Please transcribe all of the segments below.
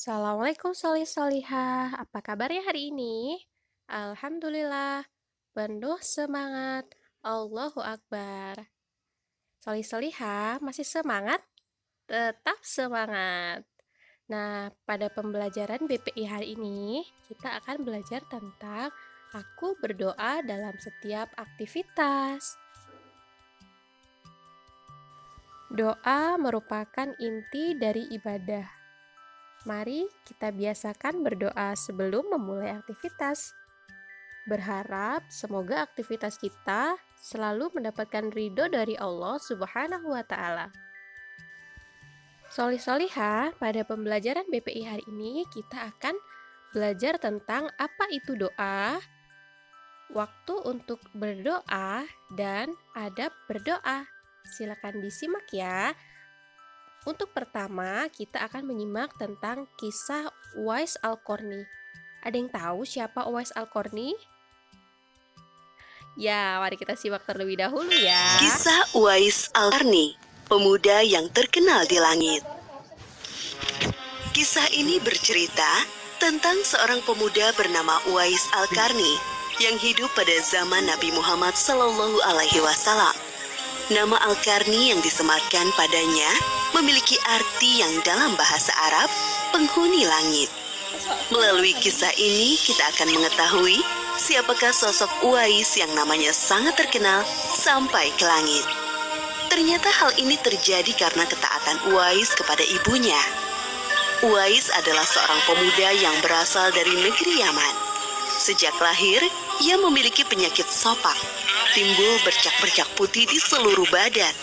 Assalamualaikum solih-solihah, apa kabarnya hari ini? Alhamdulillah, penuh semangat, Allahu Akbar. Solih-solihah, masih semangat? Tetap semangat. Nah, pada pembelajaran BPI hari ini, kita akan belajar tentang aku berdoa dalam setiap aktivitas. Doa merupakan inti dari ibadah. Mari kita biasakan berdoa sebelum memulai aktivitas. Berharap semoga aktivitas kita selalu mendapatkan ridho dari Allah Subhanahu wa Ta'ala. Solih-solihah, pada pembelajaran BPI hari ini kita akan belajar tentang apa itu doa, waktu untuk berdoa, dan adab berdoa. Silakan disimak ya. Untuk pertama, kita akan menyimak tentang kisah Uwais Al-Qarni. Ada yang tahu siapa Uwais Al-Qarni? Ya, mari kita simak terlebih dahulu ya. Kisah Uwais Al-Qarni, pemuda yang terkenal di langit. Kisah ini bercerita tentang seorang pemuda bernama Uwais Al-Qarni yang hidup pada zaman Nabi Muhammad SAW. Nama Al-Qarni yang disematkan padanya memiliki arti yang dalam bahasa Arab, penghuni langit. Melalui kisah ini kita akan mengetahui siapakah sosok Uwais yang namanya sangat terkenal sampai ke langit. Ternyata hal ini terjadi karena ketaatan Uwais kepada ibunya. Uwais adalah seorang pemuda yang berasal dari negeri Yaman. Sejak lahir, ia memiliki penyakit sopak, timbul bercak-bercak putih di seluruh badan.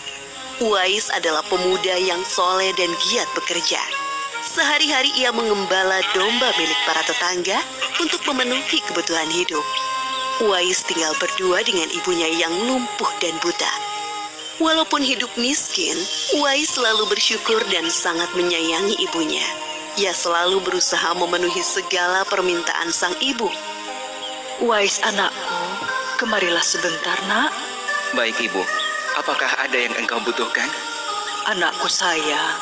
Uwais adalah pemuda yang soleh dan giat bekerja. Sehari-hari ia mengembala domba milik para tetangga untuk memenuhi kebutuhan hidup. Uwais tinggal berdua dengan ibunya yang lumpuh dan buta. Walaupun hidup miskin, Uwais selalu bersyukur dan sangat menyayangi ibunya. Ia selalu berusaha memenuhi segala permintaan sang ibu. Uwais anakku, kemarilah sebentar nak. Baik ibu, apakah ada yang engkau butuhkan? Anakku sayang,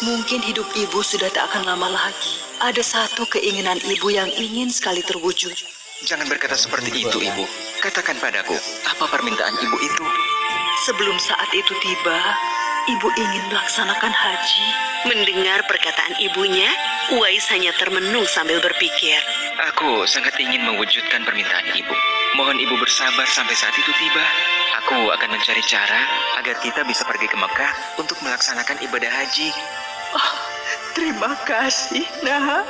mungkin hidup ibu sudah tak akan lama lagi. Ada satu keinginan ibu yang ingin sekali terwujud. Jangan berkata seperti itu ibu. Katakan padaku, apa permintaan ibu itu? Sebelum saat itu tiba, ibu ingin melaksanakan haji. Mendengar perkataan ibunya, Uwais hanya termenung sambil berpikir. Aku sangat ingin mewujudkan permintaan ibu. Mohon ibu bersabar sampai saat itu tiba. Aku akan mencari cara agar kita bisa pergi ke Mekah untuk melaksanakan ibadah haji. Oh, terima kasih nak.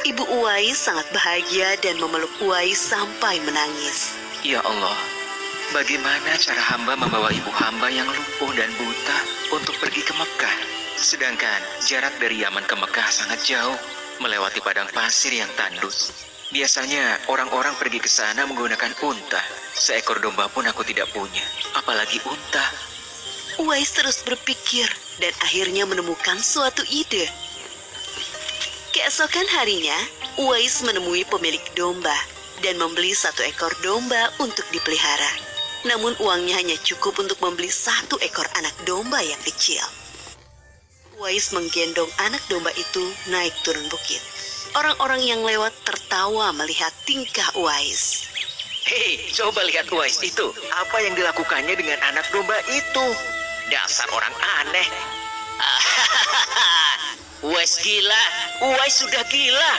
Ibu Uwais sangat bahagia dan memeluk Uwais sampai menangis. Ya Allah, bagaimana cara hamba membawa ibu hamba yang lumpuh dan buta untuk pergi ke Mekah? Sedangkan jarak dari Yaman ke Mekah sangat jauh, melewati padang pasir yang tandus. Biasanya orang-orang pergi ke sana menggunakan unta. Seekor domba pun aku tidak punya, apalagi unta. Uwais terus berpikir dan akhirnya menemukan suatu ide. Keesokan harinya, Uwais menemui pemilik domba dan membeli satu ekor domba untuk dipelihara. Namun uangnya hanya cukup untuk membeli satu ekor anak domba yang kecil. Uwais menggendong anak domba itu naik turun bukit. Orang-orang yang lewat tertawa melihat tingkah Uwais. Hei, coba lihat Uwais itu. Apa yang dilakukannya dengan anak domba itu? Dasar orang aneh. Uwais gila. Uwais sudah gila.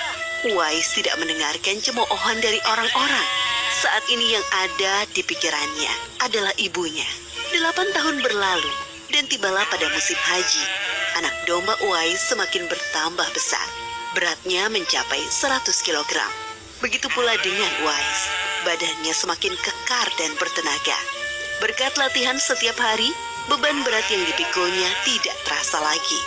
Uwais tidak mendengarkan cemoohan dari orang-orang. Saat ini yang ada di pikirannya adalah ibunya. 8 tahun berlalu dan tibalah pada musim haji. Anak domba Uwais semakin bertambah besar. Beratnya mencapai 100 kilogram. Begitu pula dengan Uwais. Badannya semakin kekar dan bertenaga. Berkat latihan setiap hari, beban berat yang dipikulnya tidak terasa lagi.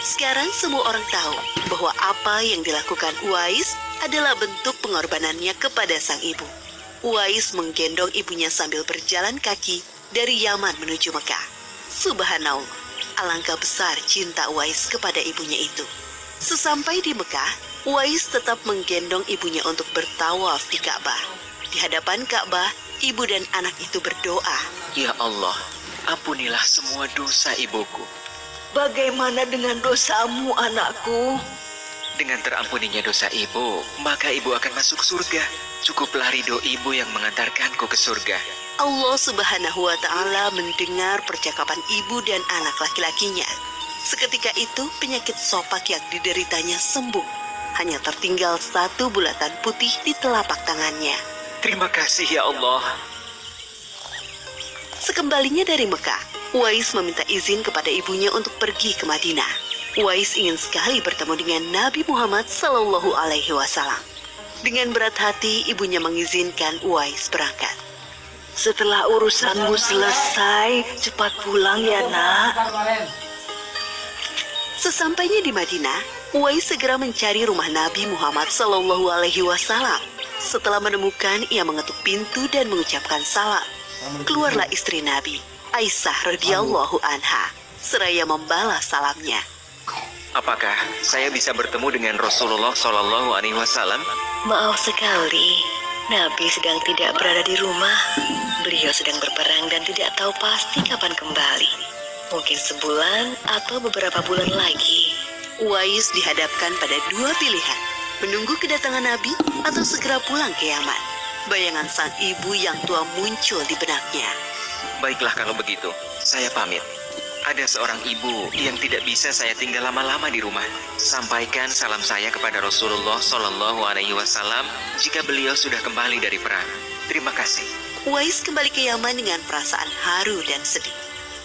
Sekarang semua orang tahu bahwa apa yang dilakukan Uwais adalah bentuk pengorbanannya kepada sang ibu. Uwais menggendong ibunya sambil berjalan kaki dari Yaman menuju Mekah. Subhanallah, alangkah besar cinta Uwais kepada ibunya itu. Sesampai di Mekah, Uwais tetap menggendong ibunya untuk bertawaf di Ka'bah. Di hadapan Ka'bah, ibu dan anak itu berdoa. Ya Allah, ampunilah semua dosa ibuku. Bagaimana dengan dosamu anakku? Dengan terampuninya dosa ibu, maka ibu akan masuk surga. Cukuplah ridho ibu yang mengantarkanku ke surga. Allah Subhanahu wa Ta'ala mendengar percakapan ibu dan anak laki-lakinya. Seketika itu, penyakit sopak yang dideritanya sembuh. Hanya tertinggal satu bulatan putih di telapak tangannya. Terima kasih ya Allah. Sekembalinya dari Mekah, Uwais meminta izin kepada ibunya untuk pergi ke Madinah. Uwais ingin sekali bertemu dengan Nabi Muhammad Sallallahu Alaihi Wasallam. Dengan berat hati, ibunya mengizinkan Uwais berangkat. Setelah urusanmu selesai, cepat pulang ya nak. Sesampainya di Madinah, Uwais segera mencari rumah Nabi Muhammad Sallallahu Alaihi Wasallam. Setelah menemukan, ia mengetuk pintu dan mengucapkan salam. Keluarlah istri Nabi, Aisyah radhiyallahu anha, seraya membalas salamnya. Apakah saya bisa bertemu dengan Rasulullah Shallallahu Alaihi Wasallam? Maaf sekali, Nabi sedang tidak berada di rumah. Beliau sedang berperang dan tidak tahu pasti kapan kembali. Mungkin sebulan atau beberapa bulan lagi. Uwais dihadapkan pada dua pilihan, menunggu kedatangan Nabi atau segera pulang ke Yaman. Bayangan sang ibu yang tua muncul di benaknya. Baiklah kalau begitu, saya pamit. Ada seorang ibu yang tidak bisa saya tinggal lama-lama di rumah. Sampaikan salam saya kepada Rasulullah Shallallahu Alaihi Wasallam jika beliau sudah kembali dari perang. Terima kasih. Uwais kembali ke Yaman dengan perasaan haru dan sedih.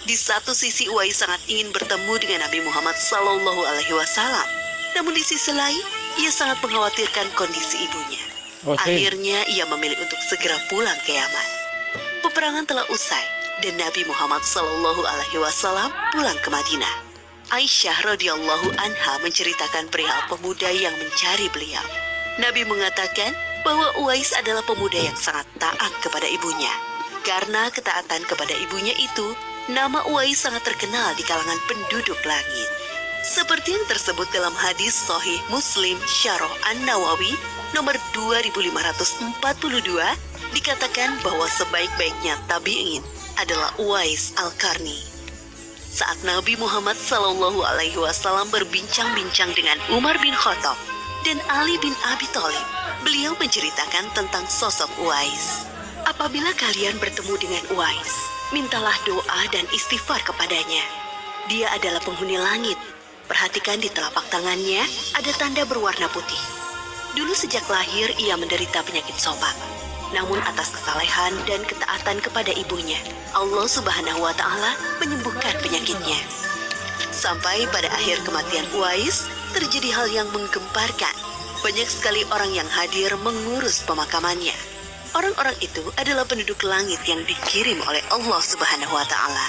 Di satu sisi Uwais sangat ingin bertemu dengan Nabi Muhammad Sallallahu Alaihi Wasallam, namun di sisi lain ia sangat mengkhawatirkan kondisi ibunya. Akhirnya ia memilih untuk segera pulang ke Yaman. Peperangan telah usai dan Nabi Muhammad Sallallahu Alaihi Wasallam pulang ke Madinah. Aisyah radhiyallahu anha menceritakan perihal pemuda yang mencari beliau. Nabi mengatakan bahwa Uwais adalah pemuda yang sangat taat kepada ibunya. Karena ketaatan kepada ibunya itu, nama Uwais sangat terkenal di kalangan penduduk langit. Seperti yang tersebut dalam hadis Sahih Muslim Syarah An-Nawawi nomor 2542, dikatakan bahwa sebaik-baiknya tabi'in adalah Uwais Al-Qarni. Saat Nabi Muhammad Sallallahu Alaihi Wasallam berbincang-bincang dengan Umar bin Khattab dan Ali bin Abi Thalib, beliau menceritakan tentang sosok Uwais. Apabila kalian bertemu dengan Uwais, mintalah doa dan istighfar kepadanya. Dia adalah penghuni langit. Perhatikan di telapak tangannya ada tanda berwarna putih. Dulu sejak lahir ia menderita penyakit sopak. Namun atas kesalehan dan ketaatan kepada ibunya, Allah Subhanahu wa Ta'ala menyembuhkan penyakitnya. Sampai pada akhir kematian Uwais, terjadi hal yang menggemparkan. Banyak sekali orang yang hadir mengurus pemakamannya. Orang-orang itu adalah penduduk langit yang dikirim oleh Allah Subhanahu wa Ta'ala.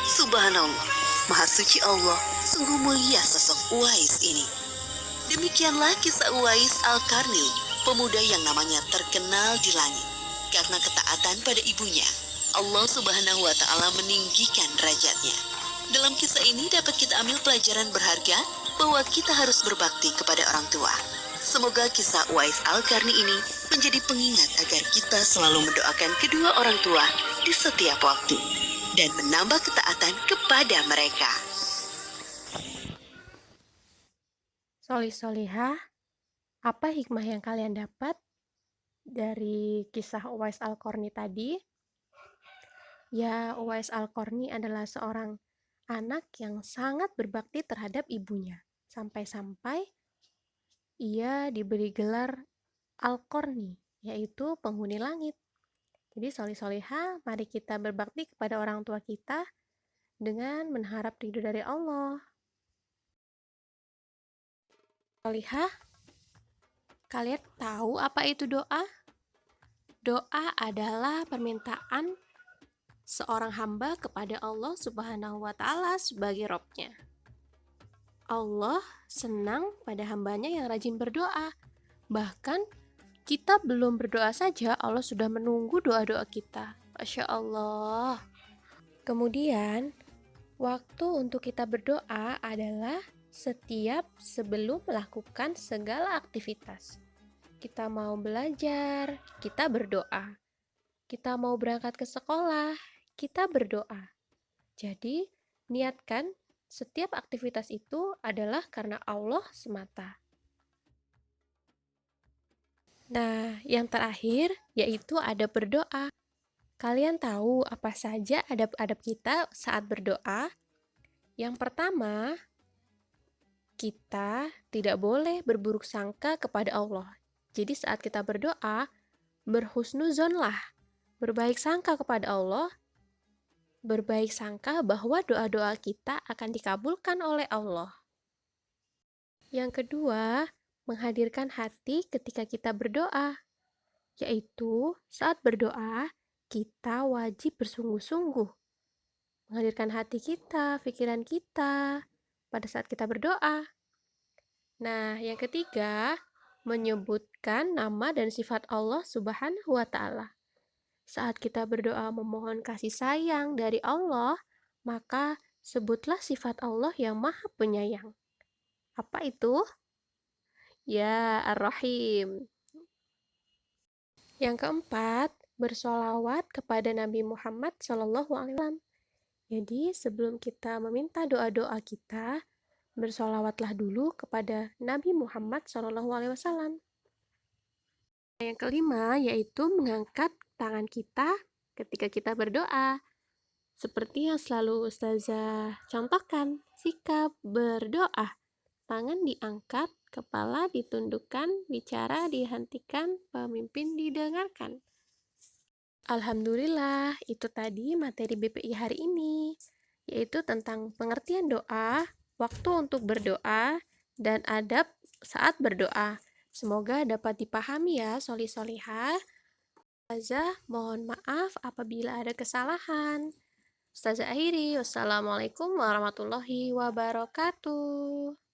Subhanallah, Maha Suci Allah, sungguh mulia sosok Uwais ini. Demikianlah kisah Uwais Al-Qarni, pemuda yang namanya terkenal di langit. Karena ketaatan pada ibunya, Allah Subhanahu wa Ta'ala meninggikan derajatnya. Dalam kisah ini dapat kita ambil pelajaran berharga bahwa kita harus berbakti kepada orang tua. Semoga kisah Uwais Al-Qarni ini menjadi pengingat agar kita selalu mendoakan kedua orang tua di setiap waktu dan menambah ketaatan kepada mereka. Solih-solihah, apa hikmah yang kalian dapat dari kisah Uwais Al-Qarni tadi? Ya, Uwais Al-Qarni adalah seorang anak yang sangat berbakti terhadap ibunya. Sampai-sampai ia diberi gelar Al-Qarni, yaitu penghuni langit. Jadi solih-solihah, mari kita berbakti kepada orang tua kita dengan mengharap ridho dari Allah. Solihah, kalian tahu apa itu doa? Doa adalah permintaan seorang hamba kepada Allah Subhanahu wa Ta'ala sebagai Robnya. Allah senang pada hambanya yang rajin berdoa. Bahkan kita belum berdoa saja, Allah sudah menunggu doa-doa kita. Masya Allah. Kemudian, waktu untuk kita berdoa adalah setiap sebelum melakukan segala aktivitas. Kita mau belajar, kita berdoa. Kita mau berangkat ke sekolah, kita berdoa. Jadi, niatkan setiap aktivitas itu adalah karena Allah semata. Nah, yang terakhir yaitu adab berdoa. Kalian tahu apa saja adab-adab kita saat berdoa? Yang pertama, kita tidak boleh berburuk sangka kepada Allah. Jadi saat kita berdoa, berhusnuzonlah, berbaik sangka kepada Allah, berbaik sangka bahwa doa-doa kita akan dikabulkan oleh Allah. Yang kedua, menghadirkan hati ketika kita berdoa, yaitu saat berdoa, kita wajib bersungguh-sungguh menghadirkan hati kita, pikiran kita pada saat kita berdoa. Nah, yang ketiga, menyebutkan nama dan sifat Allah Subhanahu wa Ta'ala. Saat kita berdoa memohon kasih sayang dari Allah, maka sebutlah sifat Allah yang Maha Penyayang. Apa itu? Ya, Ar-Rahim. Yang keempat, bersolawat kepada Nabi Muhammad SAW. Jadi, sebelum kita meminta doa-doa kita, bersolawatlah dulu kepada Nabi Muhammad SAW. Yang kelima, yaitu mengangkat tangan kita ketika kita berdoa. Seperti yang selalu Ustazah contohkan, sikap berdoa. Tangan diangkat, kepala ditundukkan, bicara dihentikan, pemimpin didengarkan. Alhamdulillah, itu tadi materi BPI hari ini, yaitu tentang pengertian doa, waktu untuk berdoa, dan adab saat berdoa. Semoga dapat dipahami ya, soli-solihah. Ustazah, mohon maaf apabila ada kesalahan. Ustazah akhiri, wassalamualaikum warahmatullahi wabarakatuh.